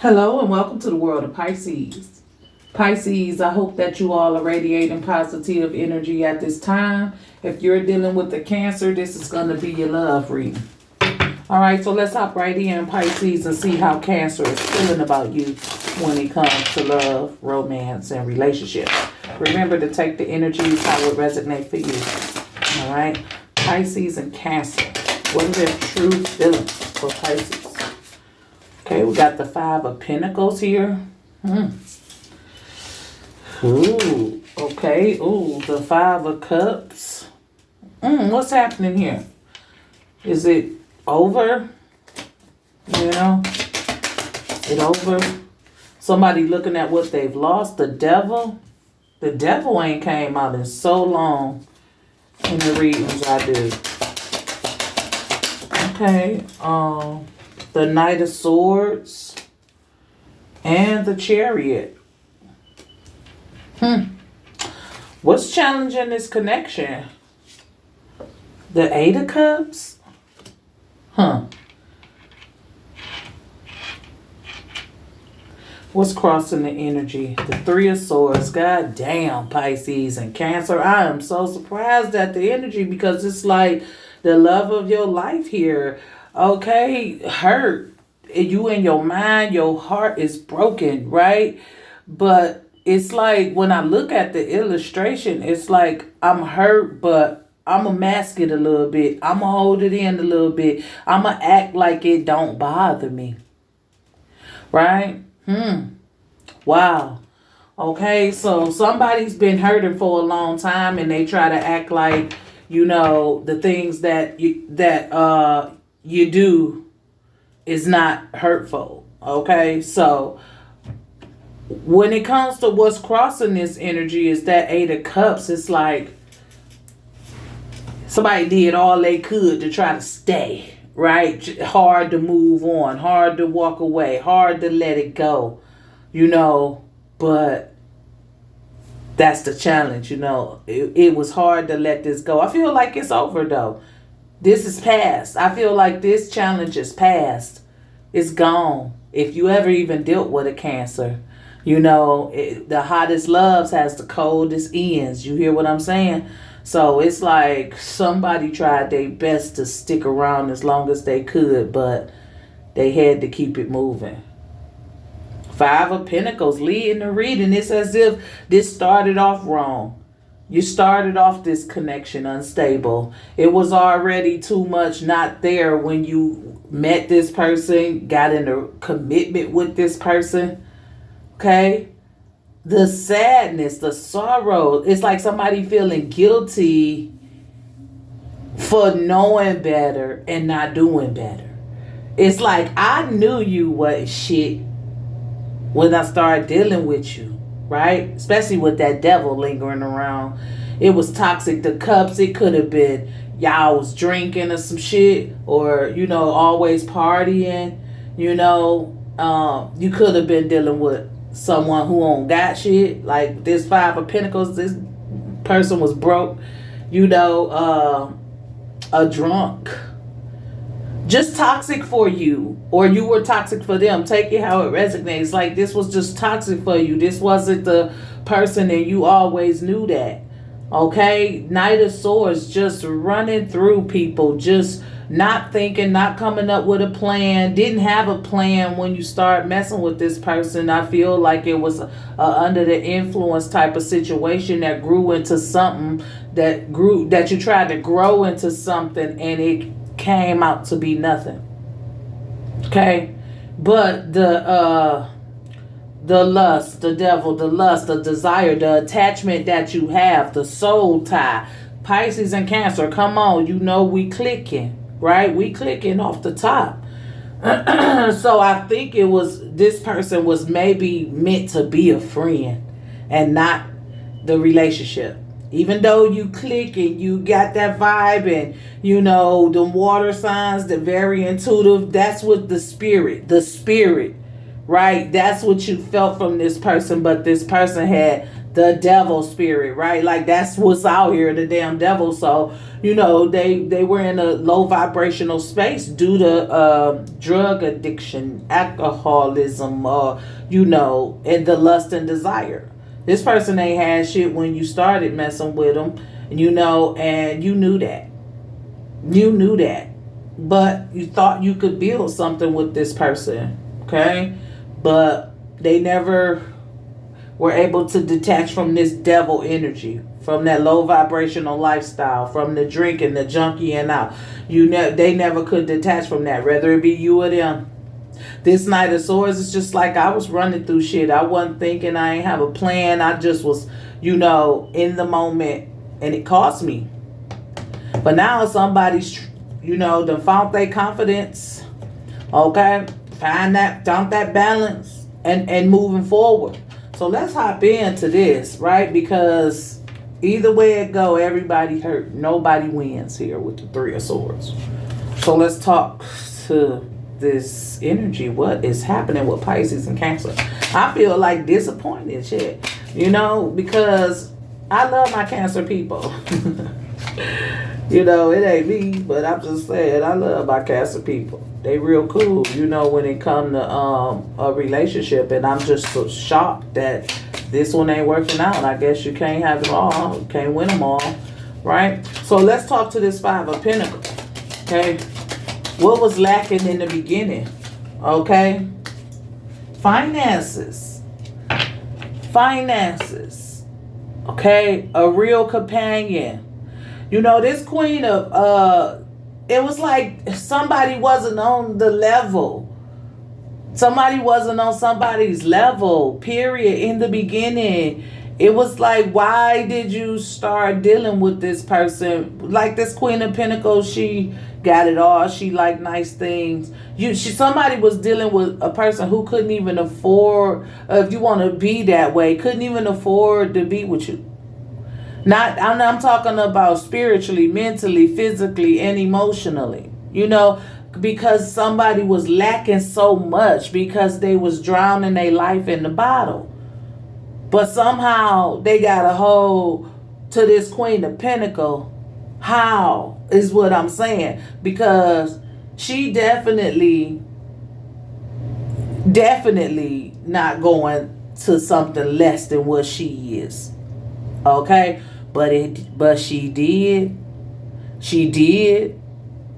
Hello and welcome to the world of Pisces. Pisces, I hope that you all are radiating positive energy at this time. If you're dealing with the Cancer, this is going to be your love reading. All right, so let's hop right in, Pisces, and see how Cancer is feeling about you when it comes to love, romance, and relationships. Remember to take the energies how it resonates for you. All right, Pisces and Cancer. What are their true feelings for Pisces? Okay, we got the Five of Pentacles here. Ooh, okay. Ooh, the Five of Cups. What's happening here? Is it over? You know? It over? Somebody looking at what they've lost. The Devil. The Devil ain't came out in so long in the readings I do. Okay. The Knight of Swords and the Chariot. What's challenging this connection? The Eight of Cups? What's crossing the energy? The Three of Swords. God damn, Pisces and Cancer. I am so surprised at the energy because it's like the love of your life here. Okay, hurt. You in your mind, your heart is broken, right? But it's like when I look at the illustration, it's like I'm hurt, but I'm going to mask it a little bit. I'm going to hold it in a little bit. I'm going to act like it don't bother me. Right? Wow. Okay, so somebody's been hurting for a long time and they try to act like, you know, the things that you do is not hurtful. Okay, so when it comes to what's crossing this energy is that Eight of Cups. It's like somebody did all they could to try to stay, right? Hard to move on, hard to walk away, hard to let it go, you know, but that's the challenge, you know. It was hard to let this go. I feel like it's over though. This is past. I feel like this challenge is past. It's gone. If you ever even dealt with a Cancer, you know, the hottest loves has the coldest ends. You hear what I'm saying? So it's like somebody tried their best to stick around as long as they could, but they had to keep it moving. Five of Pentacles leading the reading. It's as if this started off wrong. You started off this connection unstable. It was already too much not there when you met this person, got in a commitment with this person. Okay? The sadness, the sorrow. It's like somebody feeling guilty for knowing better and not doing better. It's like I knew you was shit when I started dealing with you. Right? Especially with that Devil lingering around. It was toxic. The cups, it could have been y'all was drinking or some shit. Or, you know, always partying. You know, you could have been dealing with someone who don't got shit. Like this Five of Pentacles, this person was broke. You know, a drunk. Just toxic for you, or you were toxic for them. Take it how it resonates. Like this was just toxic for you. This wasn't the person, and you always knew that. Okay, Knight of Swords, just running through people, just not thinking, not coming up with a plan. Didn't have a plan when you start messing with this person. I feel like it was under the influence type of situation that grew into something that you tried to grow into something, and it came out to be nothing. Okay, but the lust, the devil, the lust, the desire, the attachment that you have, the soul tie. Pisces and Cancer, come on, you know we clicking, right? We clicking off the top. So I think this person was maybe meant to be a friend and not the relationship. Even though you click and you got that vibe and, you know, the water signs, the very intuitive, that's what the spirit, right? That's what you felt from this person. But this person had the devil spirit, right? Like that's what's out here, the damn devil. So You know, they were in a low vibrational space due to drug addiction, alcoholism, you know, and the lust and desire. This person ain't had shit when you started messing with them, you know, and you knew that. You knew that. But you thought you could build something with this person, okay? But they never were able to detach from this devil energy, from that low vibrational lifestyle, from the drinking, the junkie and out. They never could detach from that, whether it be you or them. This Knight of Swords is just like I was running through shit. I wasn't thinking, I ain't have a plan. I just was, you know, in the moment, and it cost me. But now somebody's, you know, done found their confidence, okay? Found that balance and moving forward. So let's hop into this, right? Because either way it go, everybody hurt. Nobody wins here with the Three of Swords. So let's talk to this energy. What is happening with Pisces and Cancer? I feel like disappointed shit, you know, because I love my Cancer people. You know, it ain't me, but I'm just saying I love my Cancer people. They real cool, you know, when it come to a relationship, and I'm just so shocked that this one ain't working out. I guess you can't have it all, you can't win them all, right? So let's talk to this Five of Pentacles, okay? What was lacking in the beginning, okay? Finances, okay? A real companion. You know, this Queen of, it was like somebody wasn't on the level. Somebody wasn't on somebody's level, period, in the beginning. It was like, why did you start dealing with this person? Like this Queen of Pentacles, she got it all. She liked nice things. Somebody was dealing with a person who couldn't even afford, if you want to be that way, couldn't even afford to be with you. I'm talking about spiritually, mentally, physically, and emotionally. You know, because somebody was lacking so much because they was drowning their life in the bottle. But somehow they got a hold to this Queen of Pentacles. How is what I'm saying? Because she definitely not going to something less than what she is. Okay? But she did.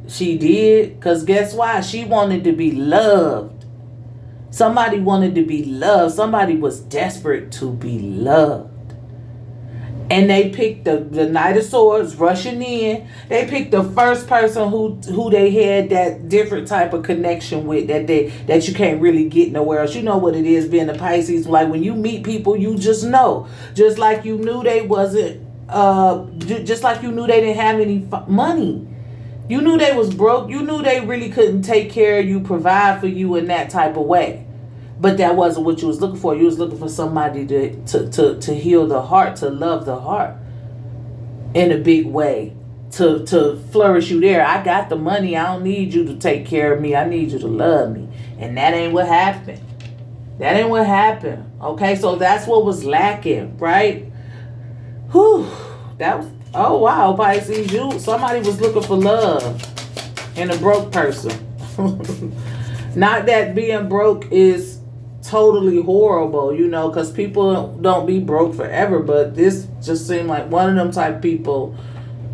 Because guess why? She wanted to be loved. Somebody wanted to be loved. Somebody was desperate to be loved. And they picked the Knight of Swords rushing in. They picked the first person who they had that different type of connection with that you can't really get nowhere else. You know what it is being a Pisces. Like when you meet people, you just know. Just like you knew they wasn't, just like you knew they didn't have any money. You knew they was broke. You knew they really couldn't take care of you, provide for you in that type of way. But that wasn't what you was looking for. You was looking for somebody to heal the heart, to love the heart in a big way, to flourish you there. I got the money. I don't need you to take care of me. I need you to love me. And that ain't what happened. That ain't what happened. Okay, so that's what was lacking, right? Whew. That was, oh wow, Pisces, somebody was looking for love in a broke person. Not that being broke is totally horrible, you know, because people don't be broke forever, but this just seemed like one of them type people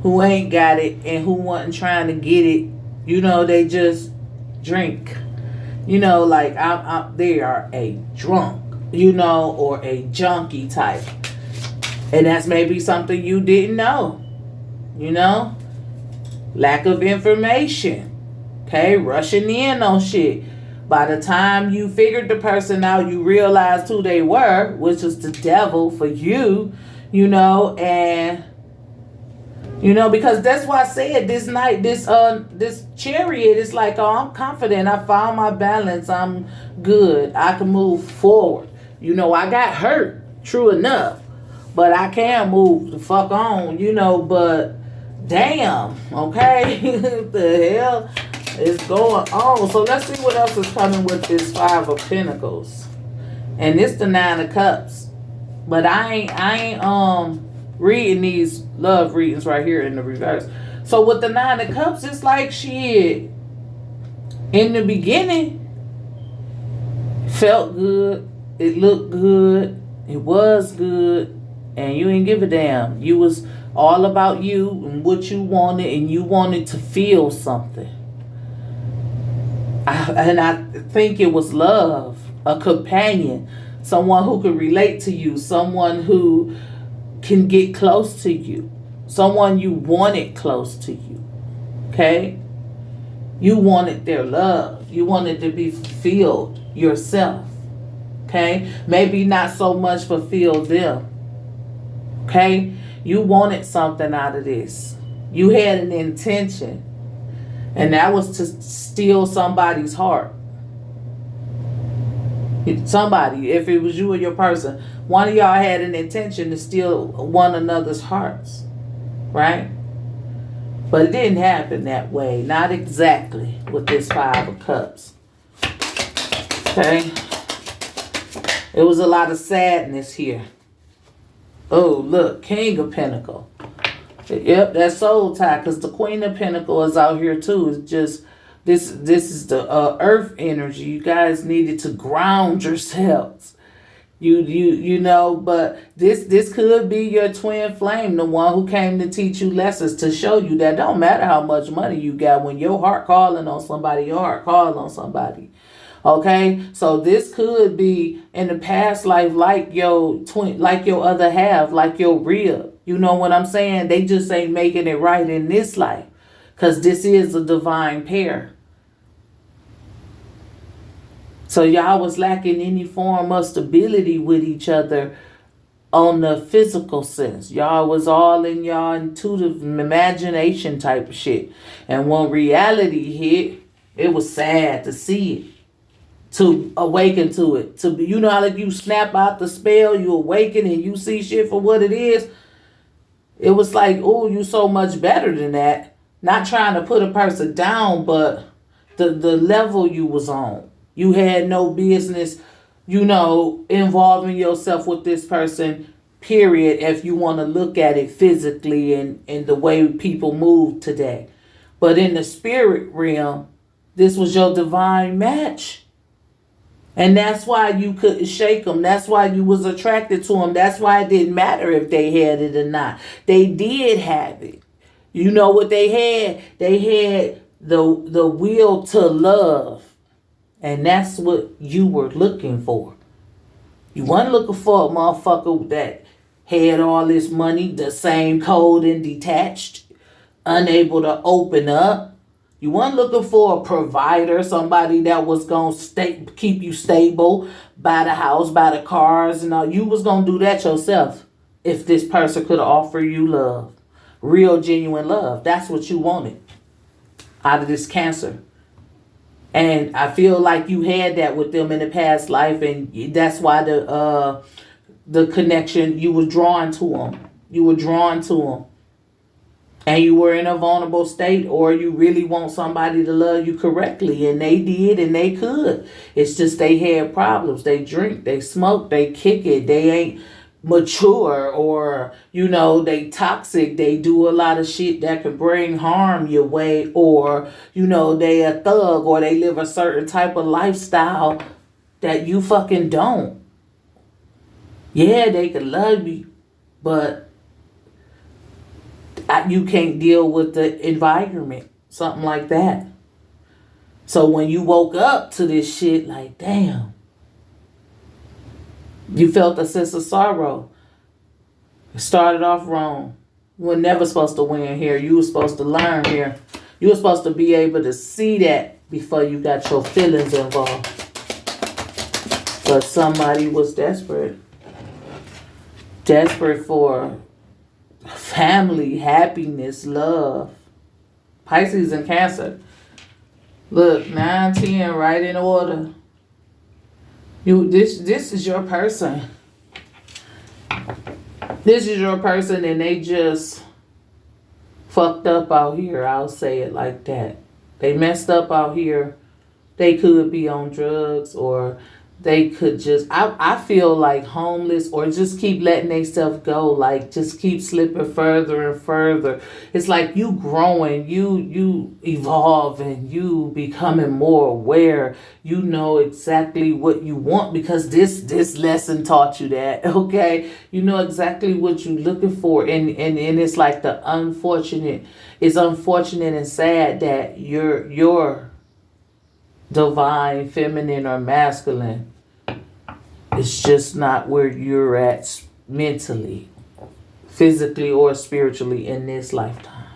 who ain't got it and who wasn't trying to get it. You know, they just drink. You know, like they are a drunk, you know, or a junkie type. And that's maybe something you didn't know, you know? Lack of information, okay? Rushing in on shit. By the time you figured the person out, you realized who they were, which was the devil for you, you know, and, you know, because that's why I said this night, this Chariot is like, oh, I'm confident. I found my balance. I'm good. I can move forward. You know, I got hurt, true enough, but I can move the fuck on, you know, but damn, okay, what the hell is going on? So let's see what else is coming with this Five of Pentacles. And it's the Nine of Cups. But I ain't reading these love readings right here in the reverse. So with the Nine of Cups, it's like shit. In the beginning, felt good, it looked good, it was good, and you didn't give a damn. You was all about you and what you wanted, and you wanted to feel something. And I think it was love, a companion, someone who could relate to you, someone who can get close to you, someone you wanted close to you. Okay? You wanted their love. You wanted to be fulfilled yourself. Okay? Maybe not so much fulfill them. Okay? You wanted something out of this. You had an intention. And that was to steal somebody's heart. Somebody, if it was you or your person, one of y'all had an intention to steal one another's hearts. Right? But it didn't happen that way. Not exactly with this Five of Cups. Okay? It was a lot of sadness here. Oh, look. King of Pentacles. Yep, that soul tie. Because the Queen of Pentacles is out here too. It's just, this is the earth energy. You guys needed to ground yourselves. You know, but this could be your twin flame, the one who came to teach you lessons, to show you that don't matter how much money you got, when your heart calling on somebody, your heart calling on somebody. Okay, so this could be in the past life, like your twin, like your other half, like your rib. You know what I'm saying? They just ain't making it right in this life, because this is a divine pair. So y'all was lacking any form of stability with each other on the physical sense. Y'all was all in y'all intuitive imagination type of shit. And when reality hit, it was sad to see it. To awaken to it. To be, you know how like you snap out the spell, you awaken and you see shit for what it is. It was like, oh, you so much better than that. Not trying to put a person down, but the level you was on. You had no business, you know, involving yourself with this person, period, if you want to look at it physically and the way people move today. But in the spirit realm, this was your divine match. And that's why you couldn't shake them. That's why you was attracted to them. That's why it didn't matter if they had it or not. They did have it. You know what they had? They had the will to love. And that's what you were looking for. You weren't looking for a motherfucker that had all this money, the same code and detached, unable to open up. You weren't looking for a provider, somebody that was going to keep you stable, buy the house, buy the cars, and all. You was going to do that yourself if this person could offer you love. Real, genuine love. That's what you wanted out of this Cancer. And I feel like you had that with them in the past life, and that's why the connection, you were drawn to them. You were drawn to them. And you were in a vulnerable state, or you really want somebody to love you correctly, and they did, and they could. It's just they had problems. They drink, they smoke, they kick it, they ain't mature, or, you know, they toxic, they do a lot of shit that can bring harm your way, or, you know, they a thug, or they live a certain type of lifestyle that you fucking don't. Yeah, they can love you, but you can't deal with the environment, something like that. So when you woke up to this shit, like, damn, you felt a sense of sorrow. It started off wrong. You were never supposed to win here. You were supposed to learn here. You were supposed to be able to see that before you got your feelings involved. But somebody was desperate. Desperate for family, happiness, love. Pisces and Cancer. Look, 9, 10, right in order. This is your person. This is your person, and they just fucked up out here. I'll say it like that. They messed up out here. They could be on drugs, or they could just, I feel like homeless, or just keep letting their stuff go, like just keep slipping further and further. It's like you growing, you evolving, you becoming more aware. You know exactly what you want because this lesson taught you that. Okay, you know exactly what you're looking for, and it's like it's unfortunate and sad that your divine feminine or masculine, it's just not where you're at mentally, physically, or spiritually in this lifetime.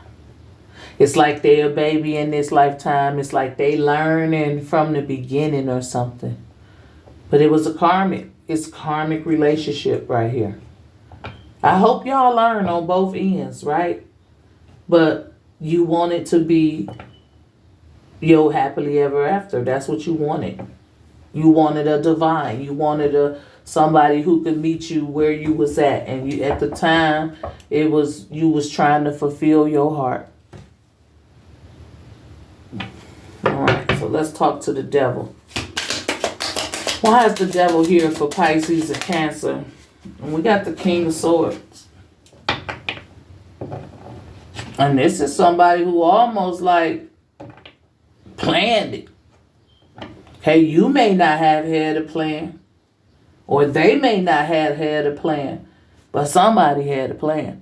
It's like they a baby in this lifetime. It's like they learning from the beginning or something. But it's karmic relationship right here. I hope y'all learn on both ends, right? But you want it to be your happily ever after. That's what you wanted. You wanted a divine. You wanted somebody who could meet you where you was at, and you at the time you was trying to fulfill your heart. All right, so let's talk to the devil. Why is the devil here for Pisces and Cancer? And we got the King of Swords. And this is somebody who almost like planned it. Okay, you may not have had a plan, or they may not have had a plan, but somebody had a plan.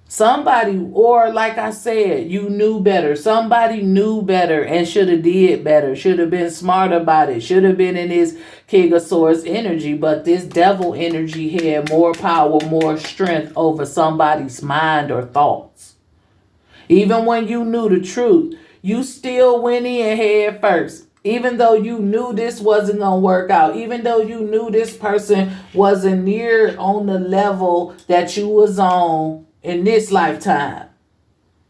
Somebody, or like I said, you knew better. Somebody knew better and should have did better, should have been smart about it, should have been in his King of Swords energy, but this devil energy had more power, more strength over somebody's mind or thoughts. Even when you knew the truth, you still went in head first. Even though you knew this wasn't going to work out, even though you knew this person wasn't near on the level that you was on in this lifetime,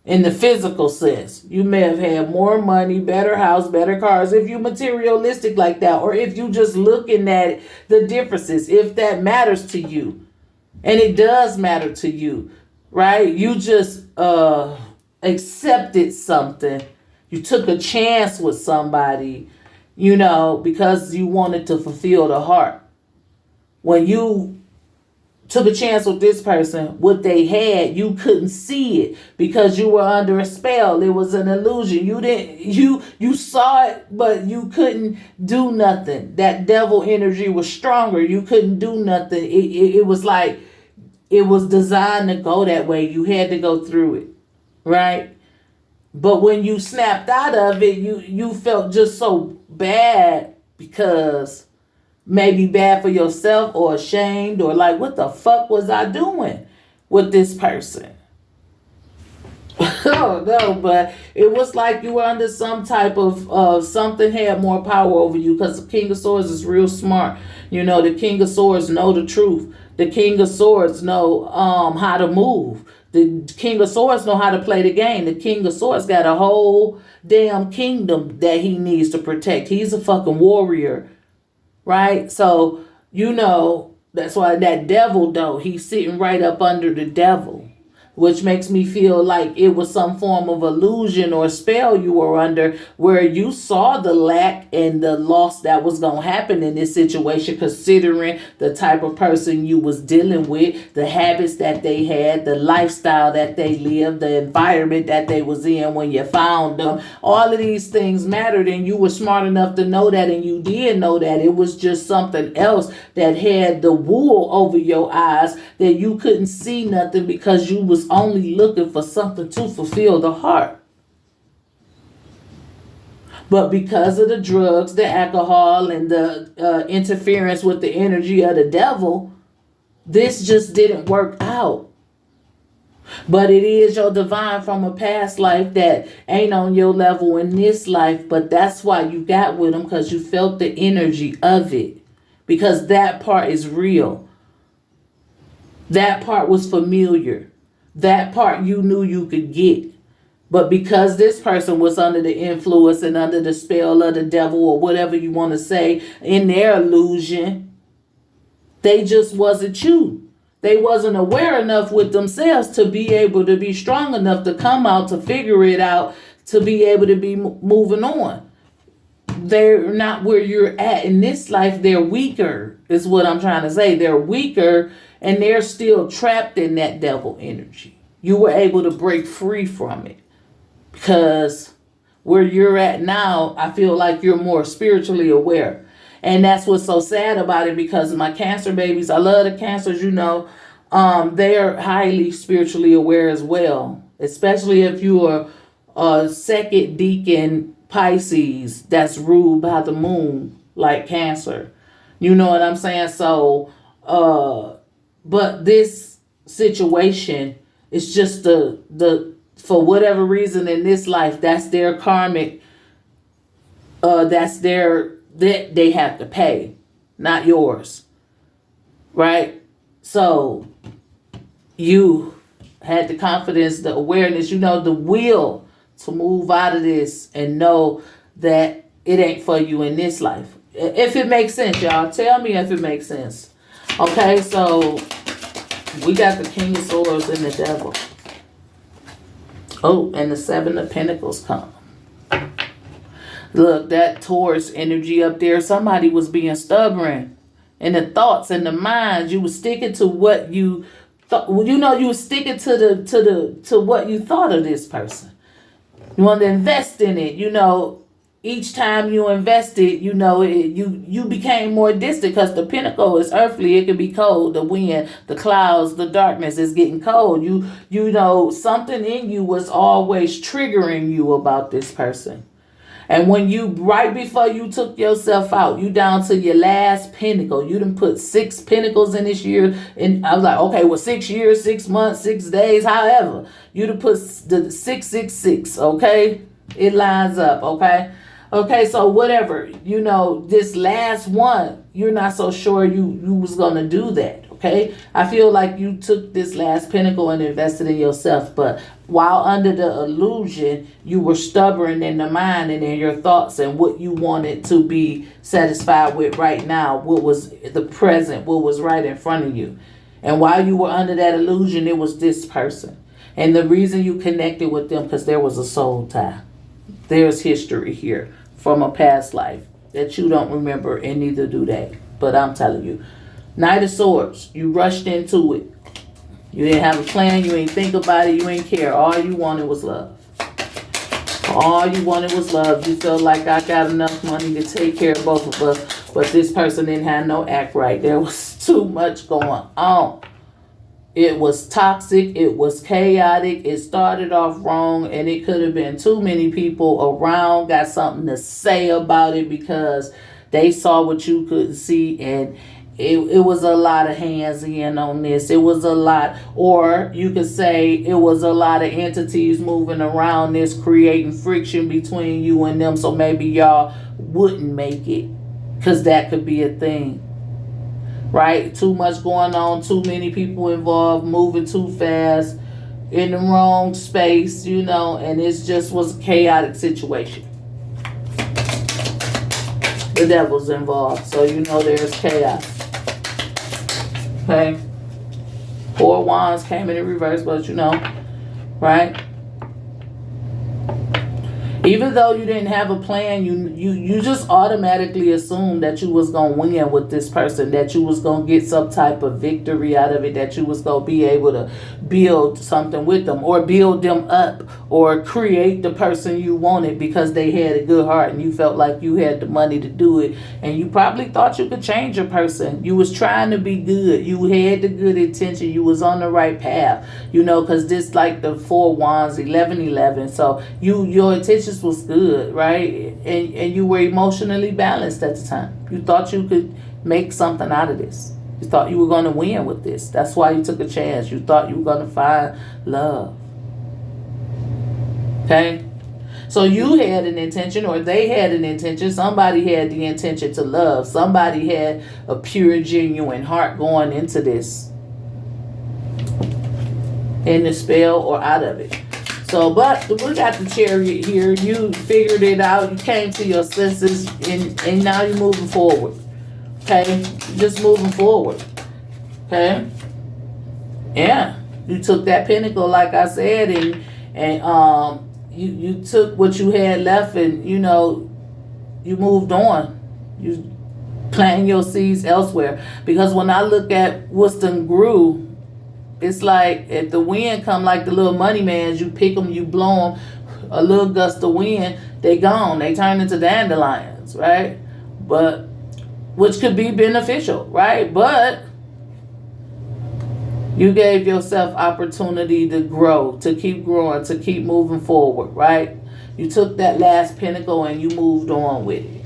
in the physical sense. You may have had more money, better house, better cars, if you materialistic like that, or if you just looking at the differences, if that matters to you. And it does matter to you, right? You just accepted something. You took a chance with somebody, because you wanted to fulfill the heart. When you took a chance with this person, what they had, you couldn't see it because you were under a spell. It was an illusion. You saw it, but you couldn't do nothing. That devil energy was stronger. You couldn't do nothing. It was like it was designed to go that way. You had to go through it, right? But when you snapped out of it, you felt just so bad, because maybe bad for yourself, or ashamed, or like, what the fuck was I doing with this person? Oh no, but it was like you were under some type of something had more power over you, because the King of Swords is real smart. The King of Swords know the truth. The King of Swords know how to move. The King of Swords know how to play the game. The King of Swords got a whole damn kingdom that he needs to protect. He's a fucking warrior, right? So, that's why that devil, though, he's sitting right up under the devil, which makes me feel like it was some form of illusion or spell you were under, where you saw the lack and the loss that was going to happen in this situation, considering the type of person you was dealing with, the habits that they had, the lifestyle that they lived, the environment that they was in when you found them. All of these things mattered, and you were smart enough to know that, and you did know that. It was just something else that had the wool over your eyes, that you couldn't see nothing because you was only looking for something to fulfill the heart. But because of the drugs, the alcohol, and the interference with the energy of the devil, this just didn't work out. But it is your divine from a past life that ain't on your level in this life. But that's why you got with them, because you felt the energy of it. Because that part is real. That part was familiar. That part you knew you could get. But because this person was under the influence and under the spell of the devil, or whatever you want to say, in their illusion, they just wasn't you. They wasn't aware enough with themselves to be able to be strong enough to come out, to figure it out, to be able to be moving on. they're not where you're at in this life. They're weaker, is what I'm trying to say. They're weaker, and they're still trapped in that devil energy. You were able to break free from it, because where you're at now, I feel like you're more spiritually aware. And that's what's so sad about it, because my Cancer babies, I love the Cancers, they're highly spiritually aware as well, especially if you are a second deacon Pisces that's ruled by the moon, like Cancer. You know what I'm saying? So, but this situation is just the for whatever reason in this life, that's their karmic, that they have to pay, not yours, right? So you had the confidence, the awareness, the will to move out of this and know that it ain't for you in this life. If it makes sense, y'all, tell me if it makes sense. Okay, so we got the King of Swords and the Devil. Oh, and the Seven of Pentacles come. Look, that Taurus energy up there, somebody was being stubborn in the thoughts and the minds. You were sticking to what you thought. You were sticking to what you thought of this person. You want to invest in it. Each time you invested, you became more distant, because the pinnacle is earthly. It can be cold. The wind, the clouds, the darkness is getting cold. Something in you was always triggering you about this person. And when right before you took yourself out, you down to your last pinnacle. You done put 6 pinnacles in this year. And I was like, okay, well, 6 years, 6 months, 6 days, however. You done put the 666, okay? It lines up, okay? Okay, so whatever, this last one, you're not so sure you was going to do that, okay? I feel like you took this last pinnacle and invested in yourself, but while under the illusion, you were stubborn in the mind and in your thoughts and what you wanted to be satisfied with right now, what was the present, what was right in front of you. And while you were under that illusion, it was this person. And the reason you connected with them, because there was a soul tie. There's history here from a past life that you don't remember, and neither do they. But I'm telling you, Knight of Swords, you rushed into it. You didn't have a plan. You ain't think about it. You ain't care. All you wanted was love. All you wanted was love. You felt like I got enough money to take care of both of us, but this person didn't have no act right. There was too much going on. It was toxic. It was chaotic. It started off wrong, and it could have been too many people around got something to say about it because they saw what you couldn't see, and it was a lot of hands in on this. It was a lot, or you could say it was a lot of entities moving around this, creating friction between you and them, so maybe y'all wouldn't make it, because that could be a thing. Right? Too much going on, too many people involved, moving too fast, in the wrong space, and it just was a chaotic situation. The devil's involved, so there's chaos. Okay? 4 wands came in reverse, but right? Even though you didn't have a plan, you just automatically assumed that you was going to win with this person, that you was going to get some type of victory out of it, that you was going to be able to build something with them or build them up or create the person you wanted because they had a good heart and you felt like you had the money to do it. And you probably thought you could change a person. You was trying to be good. You had the good intention. You was on the right path, because this like the 4 wands, 11. So your intentions was good, right? And you were emotionally balanced at the time. You thought you could make something out of this. You thought you were going to win with this. That's why you took a chance. You thought you were going to find love. Okay? So you had an intention, or they had an intention. Somebody had the intention to love. Somebody had a pure, genuine heart going into this. In the spell or out of it. So, but we got the Chariot here. You figured it out. You came to your senses, and now you're moving forward. Okay? Just moving forward. Okay? Yeah. You took that pinnacle, like I said, and you took what you had left, and you moved on. You planting your seeds elsewhere. Because when I look at what's done grew, it's like if the wind come like the little money mans, you pick them, you blow them, a little gust of wind, they gone. They turn into dandelions, right? But which could be beneficial, right? But you gave yourself opportunity to grow, to keep growing, to keep moving forward, right? You took that last pinnacle and you moved on with it.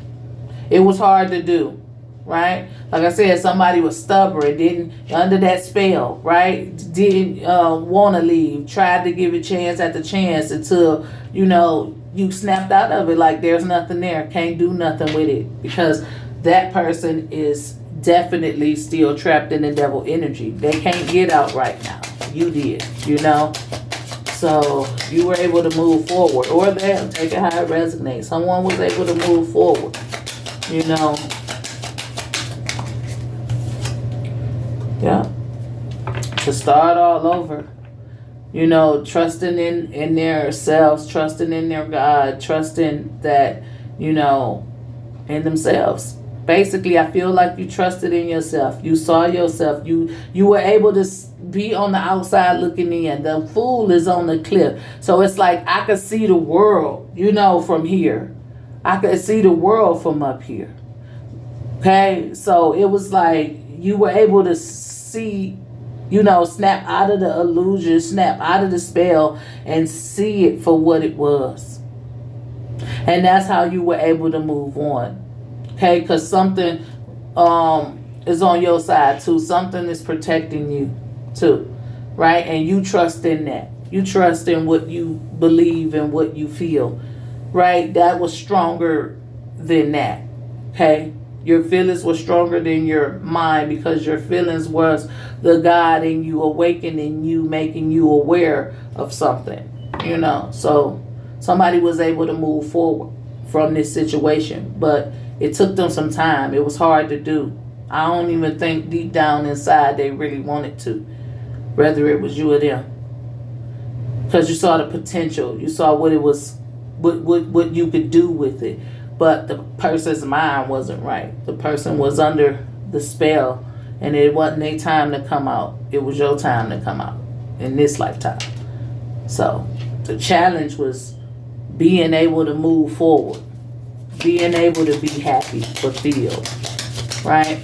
It was hard to do, right? Like I said, somebody was stubborn, didn't, under that spell, right? Didn't want to leave, tried to give it chance after chance until, you snapped out of it like there's nothing there, can't do nothing with it. Because that person is definitely still trapped in the devil energy. They can't get out right now. You did, So you were able to move forward. Or them, take it how it resonates. Someone was able to move forward. Yeah. To start all over. Trusting in their selves, trusting in their God, trusting that, in themselves. Basically, I feel like you trusted in yourself. You saw yourself. You were able to be on the outside looking in. The fool is on the cliff. So it's like I could see the world, from here. I could see the world from up here. Okay? So it was like you were able to see, snap out of the illusion, snap out of the spell, and see it for what it was. And that's how you were able to move on. Okay, because something is on your side too. Something is protecting you too, right? And you trust in that. You trust in what you believe and what you feel, right? That was stronger than that, okay? Your feelings were stronger than your mind because your feelings was the God in you, awakening you, making you aware of something, So somebody was able to move forward from this situation, but it took them some time. It was hard to do. I don't even think deep down inside they really wanted to, whether it was you or them. Because you saw the potential. You saw what it was, what you could do with it. But the person's mind wasn't right. The person was under the spell, and it wasn't their time to come out. It was your time to come out in this lifetime. So the challenge was being able to move forward. Being able to be happy, fulfilled, right?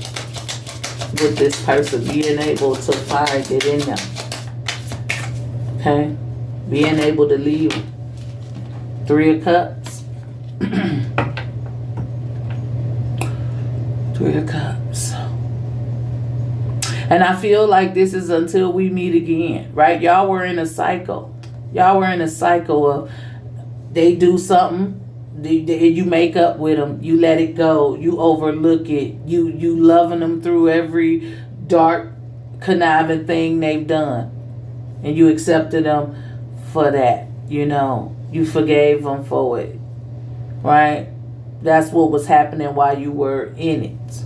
With this person, being able to find it in them. Okay? Being able to leave. 3 of Cups. 3 of Cups. And I feel like this is until we meet again, right? Y'all were in a cycle. Y'all were in a cycle of they do something. You make up with them. You let it go. You overlook it. You loving them through every dark, conniving thing they've done. And you accepted them for that. You forgave them for it. Right? That's what was happening while you were in it.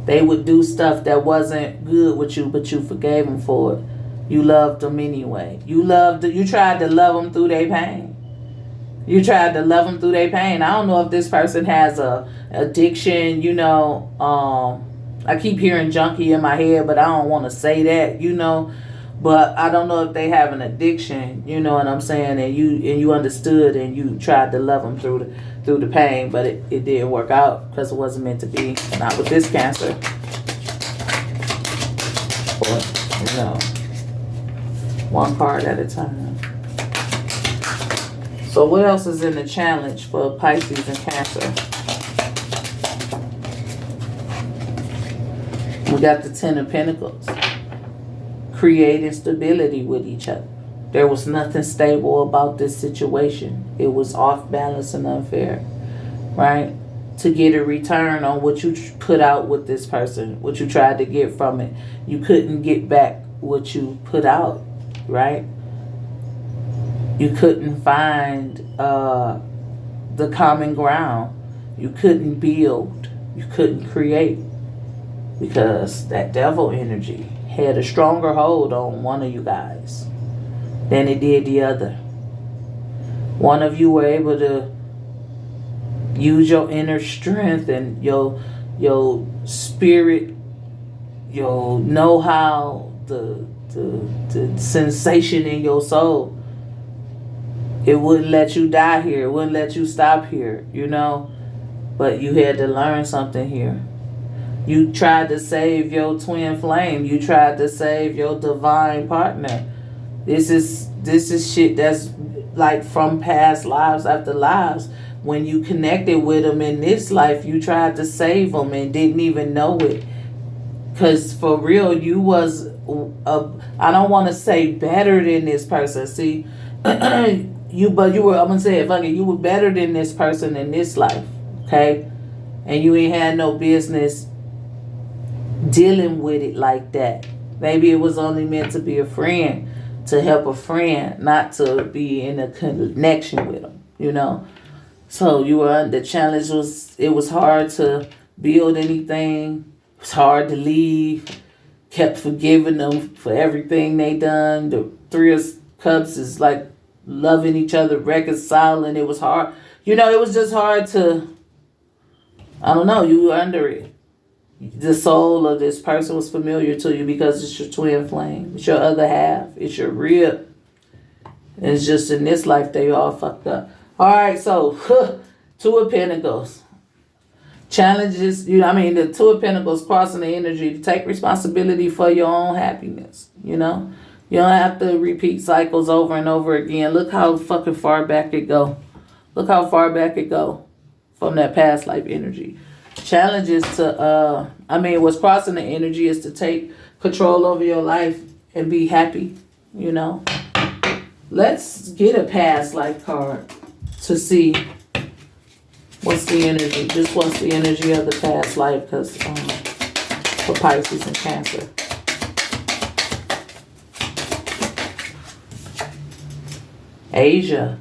They would do stuff that wasn't good with you, but you forgave them for it. You loved them anyway. You tried to love them through their pain. You tried to love them through their pain. I don't know if this person has a addiction, I keep hearing junkie in my head, but I don't want to say that, But I don't know if they have an addiction, you know what I'm saying? And you understood and you tried to love them through the pain, but it didn't work out because it wasn't meant to be. Not with this Cancer. But, one card at a time. So what else is in the challenge for Pisces and Cancer? We got the 10 of Pentacles. Creating stability with each other. There was nothing stable about this situation. It was off balance and unfair. Right? To get a return on what you put out with this person. What you tried to get from it. You couldn't get back what you put out. Right? You couldn't find the common ground. You couldn't build. You couldn't create. Because that devil energy had a stronger hold on one of you guys than it did the other. One of you were able to Use your inner strength and your spirit, your know-how, the sensation in your soul. It wouldn't let you die here. It wouldn't let you stop here, you know. But you had to learn something here. You tried to save your twin flame. You tried to save your divine partner. This is shit that's like from past lives after lives. When you connected with them in this life, you tried to save them and didn't even know it. Cause for real, you was I don't want to say better than this person. See, but you were. I'm gonna say it. Fuck it. You were better than this person in this life. Okay, and you ain't had no business dealing with it like that. Maybe it was only meant to be a friend, to help a friend, not to be in a connection with them. You know. So you were. The challenge was. It was hard to build anything. It was hard to leave. Kept forgiving them for everything they done. The Three of Cups is like loving each other, reconciling. It was hard. You know, it was just hard to, I don't know, you were under it. The soul of this person was familiar to you because it's your twin flame. It's your other half. It's your rib. And it's just in this life they all fucked up. All right, so Two of Pentacles. Challenges, the Two of Pentacles crossing the energy to take responsibility for your own happiness, you know? You don't have to repeat cycles over and over again. Look how fucking far back it go. Look how far back it go from that past life energy. Challenges to, what's crossing the energy is to take control over your life and be happy, you know? Let's get a past life card to see what's the energy. Just what's the energy of the past life, because for Pisces and Cancer. Asia.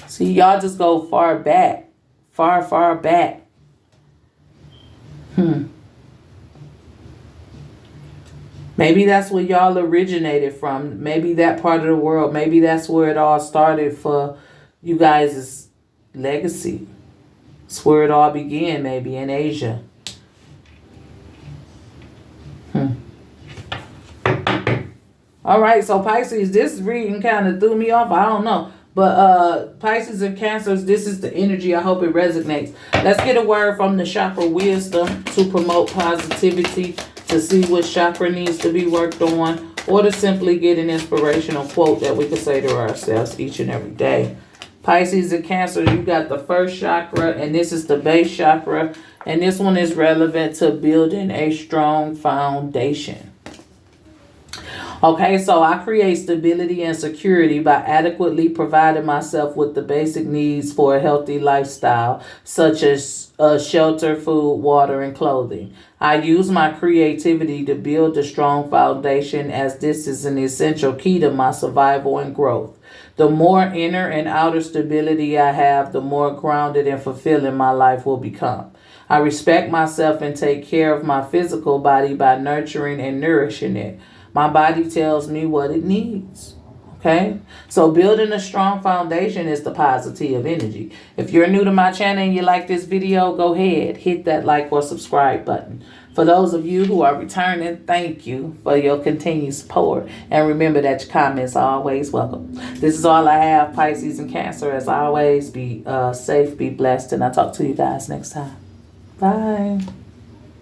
See, y'all just go far back. Far, far back. Maybe that's where y'all originated from. Maybe that part of the world. Maybe that's where it all started for you guys' legacy. It's where it all began, maybe, in Asia. All right, so Pisces, this reading kind of threw me off. I don't know. But Pisces and Cancers, this is the energy. I hope it resonates. Let's get a word from the chakra wisdom to promote positivity, to see what chakra needs to be worked on, or to simply get an inspirational quote that we can say to ourselves each and every day. Pisces and Cancer, you got the first chakra, and this is the base chakra. And this one is relevant to building a strong foundation. Okay, so I create stability and security by adequately providing myself with the basic needs for a healthy lifestyle, such as shelter, food, water, and clothing. I use my creativity to build a strong foundation, as this is an essential key to my survival and growth. The more inner and outer stability I have, the more grounded and fulfilling my life will become. I respect myself and take care of my physical body by nurturing and nourishing it. My body tells me what it needs. Okay? So building a strong foundation is the positive energy. If you're new to my channel and you like this video, go ahead, hit that like or subscribe button. For those of you who are returning, thank you for your continued support. And remember that your comments are always welcome. This is all I have, Pisces and Cancer. As always, be safe, be blessed, and I'll talk to you guys next time. Bye.